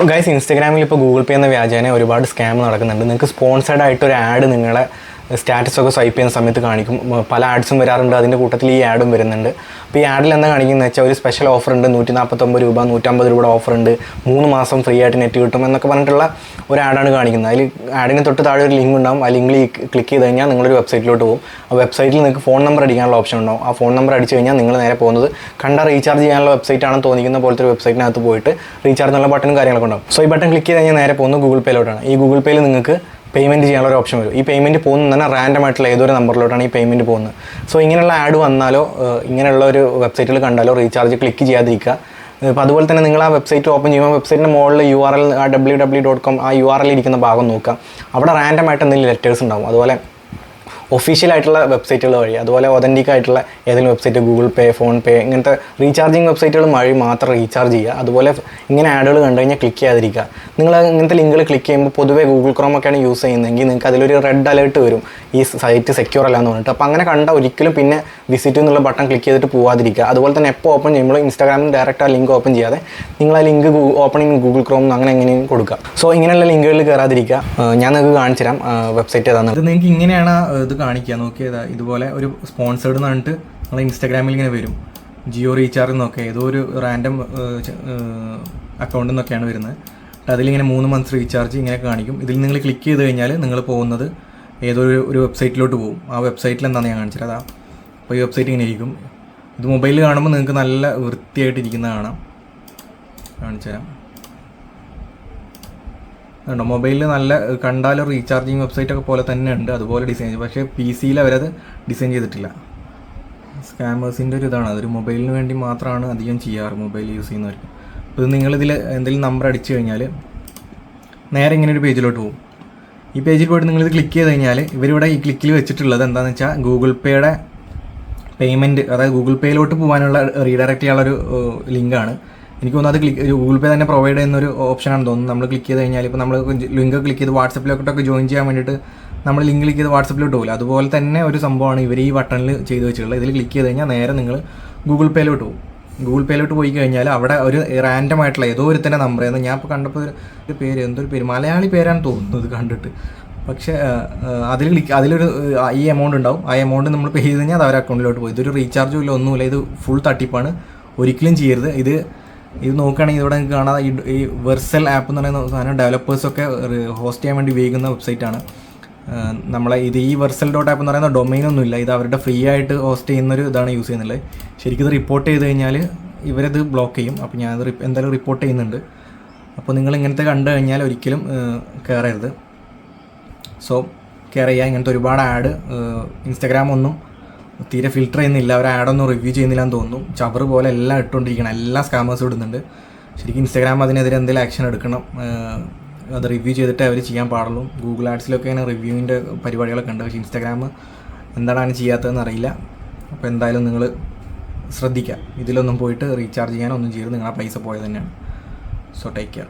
Guys, ഇൻസ്റ്റാഗ്രാമിൽ ഇപ്പോൾ Google പേ എന്ന വ്യാജേന ഒരുപാട് സ്കാം നടക്കുന്നുണ്ട്. നിങ്ങൾക്ക് സ്പോൺസേഡ് ആയിട്ടൊരു ആഡ് നിങ്ങളെ സ്റ്റാറ്റസൊക്കെ സ്വൈപ്പ് ചെയ്യുന്ന സമയത്ത് കാണിക്കും. പല ആഡ്സും വരാറുണ്ട്, അതിൻ്റെ കൂട്ടത്തിൽ ഈ ആഡും വരുന്നുണ്ട്. അപ്പോൾ ഈ ആഡിൽ എന്താ കാണിക്കുന്നത് വെച്ചാൽ ഒരു സ്പെഷ്യൽ ഓഫർ ഉണ്ട്, 149 രൂപ 150 രൂപയുടെ ഓഫർ ഉണ്ട്, 3 മാസം ഫ്രീ ആയിട്ട് നെറ്റ് കിട്ടും എന്നൊക്കെ പറഞ്ഞിട്ടുള്ള ഒരു ആഡാണ് കാണിക്കുന്നത്. അതിൽ ആഡിന് തൊട്ട് താഴെ ഒരു ലിങ്ക് ഉണ്ടാവും. ആ ലിങ്കിൽ ക്ലിക്ക് ചെയ്ത് കഴിഞ്ഞാൽ നിങ്ങളൊരു വെബ്സൈറ്റിലോട്ട് പോകും. ആ വെബ്സൈറ്റിൽ നിങ്ങൾക്ക് ഫോൺ നമ്പർ അടിക്കാനുള്ള ഓപ്ഷൻ ഉണ്ടാവും. ആ ഫോൺ നമ്പർ അടിച്ച് കഴിഞ്ഞാൽ നിങ്ങൾ നേരെ പോകുന്നത് റീചാർജ് ചെയ്യാനുള്ള വെബ്സൈറ്റ് ആണെന്ന് തോന്നിക്കുന്ന പോലത്തെ ഒരു വെബ്സൈറ്റിനകത്ത് പോയിട്ട് റീചാർജ് എന്നുള്ള ബട്ടൺ കാര്യങ്ങളൊക്കെ ഉണ്ടാവും. സോ ഈ ബട്ടൺ ക്ലിക്ക് ചെയ്ത് കഴിഞ്ഞാൽ നേരെ പോകുന്നത് ഗൂഗിൾ പേയിലോട്ടാണ്. ഈ ഗൂഗിൾ പേയിൽ നിങ്ങൾക്ക് പേയ്മെൻറ്റ് ചെയ്യാനുള്ള ഒരു ഓപ്ഷൻ വരും. ഈ പേയ്മെൻറ്റ് പോകുന്നത് തന്നെ റാൻഡം ആയിട്ടുള്ള ഏതൊരു നമ്പറിലോട്ടാണ് ഈ പേയ്മെൻറ്റ് പോകുന്നത്. സോ ഇങ്ങനെയുള്ള ആഡ് വന്നാലോ ഇങ്ങനെയുള്ള ഒരു വെബ്സൈറ്റിൽ കണ്ടാലോ റീചാർജ് ക്ലിക്ക് ചെയ്യാതിരിക്കുക. അപ്പോൾ അതുപോലെ തന്നെ നിങ്ങൾ ആ വെബ്സൈറ്റ് ഓപ്പൺ ചെയ്യുമ്പോൾ വെബ്സൈറ്റിൻ്റെ മുകളിൽ URL www.com ആ URL ഇരിക്കുന്ന ഭാഗം നോക്കുക. അവിടെ റാൻഡമായിട്ട് എന്തെങ്കിലും ലെറ്റേഴ്സ് ഉണ്ടാവും. അതുപോലെ ഒഫീഷ്യൽ ആയിട്ടുള്ള വെബ്സൈറ്റുകൾ വഴി, അതുപോലെ ഒതൻറ്റിക് ആയിട്ടുള്ള ഏതെങ്കിലും വെബ്സൈറ്റ്, ഗൂഗിൾ പേ, ഫോൺ പേ, ഇങ്ങനത്തെ റീചാർജിങ് വെബ്സൈറ്റുകൾ വഴി മാത്രം റീചാർജ് ചെയ്യുക. അതുപോലെ ഇങ്ങനെ ആഡുകൾ കണ്ടു കഴിഞ്ഞാൽ ക്ലിക്ക് ചെയ്യാതിരിക്കുക. നിങ്ങൾ ഇങ്ങനത്തെ ലിങ്കുകൾ ക്ലിക്ക് ചെയ്യുമ്പോൾ പൊതുവേ ഗൂഗിൾ ക്രോം ഒക്കെയാണ് യൂസ് ചെയ്യുന്നതെങ്കിൽ നിങ്ങൾക്ക് അതിലൊരു റെഡ് അലേർട്ട് വരും, ഈ സൈറ്റ് സെക്യൂർ അല്ല എന്ന് പറഞ്ഞിട്ട്. അപ്പോൾ അങ്ങനെ കണ്ട ഒരിക്കലും പിന്നെ വിസിറ്റ് എന്നുള്ള ബട്ടൺ ക്ലിക്ക് ചെയ്തിട്ട് പോകാതിരിക്കുക. അതുപോലെ തന്നെ എപ്പോൾ ഓപ്പൺ ചെയ്യുമ്പോൾ ഇൻസ്റ്റാഗ്രാമിൽ ഡയറക്റ്റ് ആ ലിങ്ക് ഓപ്പൺ ചെയ്യാതെ നിങ്ങൾ ആ ലിങ്ക് ഓപ്പണിങ് ഗൂഗിൾ ക്രോം അങ്ങനെ എങ്ങനെയും കൊടുക്കുക. സോ ഇങ്ങനെയുള്ള ലിങ്കുകളിൽ കയറാതിരിക്കുക. ഞാൻ നിങ്ങൾക്ക് കാണിച്ചു തരാം വെബ്സൈറ്റ് ഏതാണ്. ഇത് നിങ്ങൾക്ക് ഇങ്ങനെയാണ് ഇത് കാണിക്കുക. നോക്കിയതാ ഇതുപോലെ ഒരു സ്പോൺസേഡ് എന്ന് പറഞ്ഞിട്ട് നമ്മൾ ഇൻസ്റ്റാഗ്രാമിൽ ഇങ്ങനെ വരും. ജിയോ റീചാർജ് എന്നൊക്കെ ഏതോ ഒരു റാൻഡം അക്കൗണ്ടിൽ നിന്നൊക്കെയാണ് വരുന്നത്. അതിലിങ്ങനെ 3 മന്ത്സ് റീചാർജ് ഇങ്ങനെ കാണിക്കും. ഇതിൽ നിങ്ങൾ ക്ലിക്ക് ചെയ്ത് കഴിഞ്ഞാൽ നിങ്ങൾ പോകുന്നത് ഏതോ ഒരു വെബ്സൈറ്റിലോട്ട് പോകും. ആ വെബ്സൈറ്റിൽ എന്താണെന്ന് ഞാൻ കാണിച്ചത്. അതാ അപ്പോൾ ഈ വെബ്സൈറ്റ് ഇങ്ങനെ ഇരിക്കും. ഇത് മൊബൈലിൽ കാണുമ്പോൾ നിങ്ങൾക്ക് നല്ല വൃത്തിയായിട്ടിരിക്കുന്നത് കാണാം. കാണിച്ചു തരാം. ഉണ്ടോ, മൊബൈലിൽ നല്ല കണ്ടാലും റീചാർജിങ് വെബ്സൈറ്റൊക്കെ പോലെ തന്നെ ഉണ്ട്, അതുപോലെ ഡിസൈൻ ചെയ്തു. പക്ഷേ PC-യിൽ അവരത് ഡിസൈൻ ചെയ്തിട്ടില്ല. സ്കാമേഴ്സിൻ്റെ ഒരു ഇതാണ്, അതൊരു മൊബൈലിന് വേണ്ടി മാത്രമാണ് അധികം ചെയ്യാറ്, മൊബൈൽ യൂസ് ചെയ്യുന്നവർക്ക്. അപ്പോൾ ഇത് നിങ്ങളിതിൽ എന്തെങ്കിലും നമ്പർ അടിച്ചു കഴിഞ്ഞാൽ നേരെ ഇങ്ങനെ ഒരു പേജിലോട്ട് പോകും. ഈ പേജിൽ പോയിട്ട് നിങ്ങളിത് ക്ലിക്ക് ചെയ്ത് കഴിഞ്ഞാൽ ഇവരിവിടെ ഈ ക്ലിക്കിൽ വെച്ചിട്ടുള്ളത് എന്താണെന്ന് വെച്ചാൽ ഗൂഗിൾ പേയുടെ പേയ്മെൻറ്റ്, അതായത് ഗൂഗിൾ പേയിലോട്ട് പോകാനുള്ള റീഡയറക്റ്റ് ചെയ്യാനുള്ളൊരു ലിങ്കാണ്. എനിക്ക് തോന്നുന്നു അത് ഗൂഗിൾ പേ തന്നെ പ്രൊവൈഡ് ചെയ്യുന്നൊരു ഓപ്ഷനാണെന്ന് തോന്നുന്നു. നമ്മൾ ക്ലിക്ക് ചെയ്ത് കഴിഞ്ഞാൽ ഇപ്പോൾ നമ്മൾ ലിങ്ക് ക്ലിക്ക് ചെയ്ത് വാട്സപ്പിലോട്ടൊക്കെ ജോയിൻ ചെയ്യാൻ വേണ്ടിയിട്ട് നമ്മൾ ലിങ്ക് ക്ലിക്ക് ചെയ്ത് വാട്സപ്പിലോട്ട് പോകില്ല, അതുപോലെ തന്നെ ഒരു സംഭവമാണ് ഇവർ ഈ ബട്ടണിൽ ചെയ്ത് വെച്ചിട്ടുള്ളത്. ഇതിൽ ക്ലിക്ക് ചെയ്ത് കഴിഞ്ഞാൽ നേരെ നിങ്ങൾ ഗൂഗിൾ പേയിലോട്ട് പോകും. ഗൂഗിൾ പേയിലോട്ട് പോയി കഴിഞ്ഞാൽ അവിടെ ഒരു റാൻഡം ആയിട്ടുള്ള ഏതോ ഒരു തന്നെ നമ്പർ, ഞാൻ ഇപ്പോൾ കണ്ടപ്പോൾ ഒരു പേര്, എന്തൊരു പേര്, മലയാളി പേരാണ് തോന്നുന്നത് കണ്ടിട്ട്. പക്ഷേ അതിലൊരു ഈ എമൗണ്ട് ഉണ്ടാവും. ആ എമൗണ്ട് നമ്മൾ പേ ചെയ്ത് കഴിഞ്ഞാൽ അത് അവരുടെ അക്കൗണ്ടിലോട്ട് പോയി. ഇതൊരു റീചാർജും ഇല്ല, ഒന്നുമില്ല. ഇത് ഫുൾ തട്ടിപ്പാണ്, ഒരിക്കലും ചെയ്യരുത്. ഇത് നോക്കുകയാണെങ്കിൽ ഇവിടെ നിങ്ങൾക്ക് കാണാം ഈ വെർസൽ ആപ്പ് എന്ന് പറയുന്ന സാധനം ഡെവലപ്പേഴ്സൊക്കെ ഹോസ്റ്റ് ചെയ്യാൻ വേണ്ടി ഉപയോഗിക്കുന്ന വെബ്സൈറ്റാണ്. നമ്മളെ ഈ വെർസൽ.ആപ്പ് എന്ന് പറയുന്ന ഡൊമൈനൊന്നുമില്ല, ഇത് അവരുടെ ഫ്രീ ആയിട്ട് ഹോസ്റ്റ് ചെയ്യുന്നൊരു ഇതാണ് യൂസ് ചെയ്യുന്നുള്ളത്. ശരിക്കും ഇത് റിപ്പോർട്ട് ചെയ്ത് കഴിഞ്ഞാൽ ഇവരത് ബ്ലോക്ക് ചെയ്യും. അപ്പോൾ ഞാനത് എന്തായാലും റിപ്പോർട്ട് ചെയ്യുന്നുണ്ട്. അപ്പോൾ നിങ്ങൾ ഇങ്ങനത്തെ കണ്ടു കഴിഞ്ഞാൽ ഒരിക്കലും കയറരുത്. സോ കെയർ ചെയ്യുക. ഇങ്ങനത്തെ ഒരുപാട് ആഡ് ഇൻസ്റ്റാഗ്രാം ഒന്നും തീരെ ഫിൽറ്റർ ചെയ്യുന്നില്ല, അവർ ആഡൊന്നും റിവ്യൂ ചെയ്യുന്നില്ല എന്ന് തോന്നുന്നു. ചവറ് പോലെ എല്ലാം ഇട്ടുകൊണ്ടിരിക്കണം, എല്ലാ സ്കാമേഴ്സും ഇടുന്നുണ്ട്. ശരിക്കും ഇൻസ്റ്റാഗ്രാം അതിനെതിരെ എന്തെങ്കിലും ആക്ഷൻ എടുക്കണം. അത് റിവ്യൂ ചെയ്തിട്ട് അവർ ചെയ്യാൻ പാടുള്ളൂ. ഗൂഗിൾ ആഡ്സിലൊക്കെ ഇങ്ങനെ റിവ്യൂവിൻ്റെ പരിപാടികളൊക്കെ ഉണ്ട്, പക്ഷേ ഇൻസ്റ്റാഗ്രാം എന്താണ് അങ്ങനെ ചെയ്യാത്തതെന്ന് അറിയില്ല. അപ്പോൾ എന്തായാലും നിങ്ങൾ ശ്രദ്ധിക്കുക, ഇതിലൊന്നും പോയിട്ട് റീചാർജ് ചെയ്യാനൊന്നും ചെയ്യരുത്, നിങ്ങളുടെ പൈസ പോയത് തന്നെയാണ്. So take care.